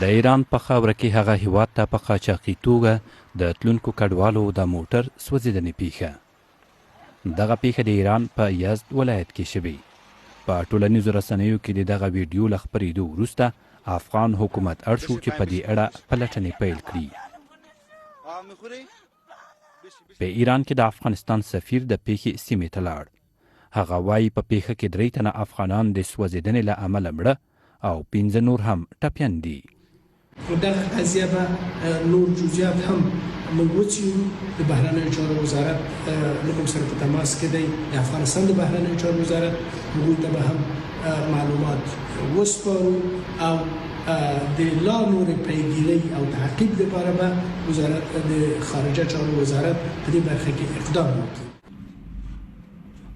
د ایران په خاوره کې هغه هیواد ته په قاچاقي توګه د تلونکو کډوالو د موټر سوځېدنې پیښه. دغه پیښه د ایران په یزد ولایت کې شوې. په ټولنیزو رسنیو کې د دغه ویډیو له خپرېدو وروسته افغان حکومت اړ شو چې په دې اړه پلټنې پیل کړي. په ایران کې د افغانستان سفیر د پیښې سیمې ته لاړ. هغه وایي په پیښه کې 3 تنه افغانان د سوځېدنې له امله مړه او 15 نور هم ټپیان دي. دغه قضیه به نور جزئیات هم موږ وڅېړو. د بهرنیو چارو وزارت له موږ سره په تماس کې دی. د افغانستان د بهرنیو چارو وزارت هغوی ته به هم معلومات وسپارو او د لا نورې پیگیرۍ او تحقیق لپاره به وزارت د خارجه چارو وزارت په دې برخه کې اقدام وکړي.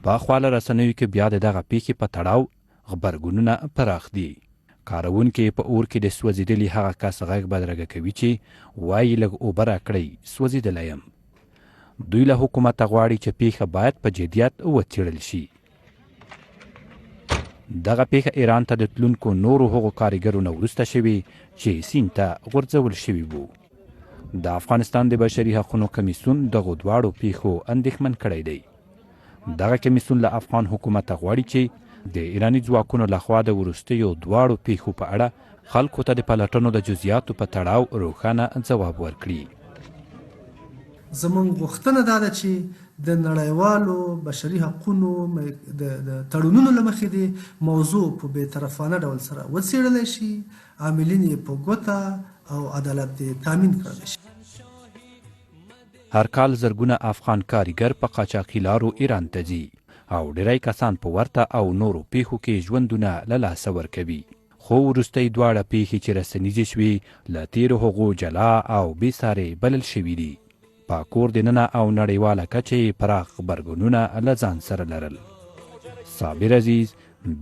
په خواله رسنیو کې بیا د دغه پیښې په تړاو غبرګونونه پراخ دي. کاروونکي په اور کې د سوځېدلي هغه کس غږ بدرګه کوي چې وایي لږ اوبه راکړئ سوځېدلی یم. دوی له حکومته غواړي چې پیښه باید په جدیت وڅېړل شي. دغه پیښه ایران ته د تلونکو نورو هغو کارګرو نه وروسته شوې چې سیند ته غورځول شوي وو. د افغانستان د بشري حقونو کمیسیون دغو دواړو پیښو اندېښمن کړی دی. دغه کمیسیون له افغان حکومته غواړي چې د ایراني ځواکونو لخوا د وروستیو دواړو پیښو په اړه خلکو ته د پلټنو د جزئیاتو په تړاو روښانه ځواب ورکړي. زموږ غوښتنه دا ده چې د نړیوالو بشري حقونو د تړونونو له مخې د موضوع په بېطرفانه ډول سره وڅېړلی شي، عاملین یې په ګوته او عدالت دې تامین کړلی شي. هر کال زرګونه افغان کارګر په قاچاقي لارو ایران ته ځي او ډیری کسان په ورته او نورو پیښو کې ژوندونه له لاسه ورکوي. خو وروستۍ دواړه پیښې چې رسنیزې شوې له تېرو هغو جلا او بې سارې بلل شوي دي. په کور دننه او نړیواله کچه یې پراخ غبرګونونه له ځان سره لرل. صابر عزیز،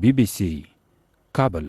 BBC کابل.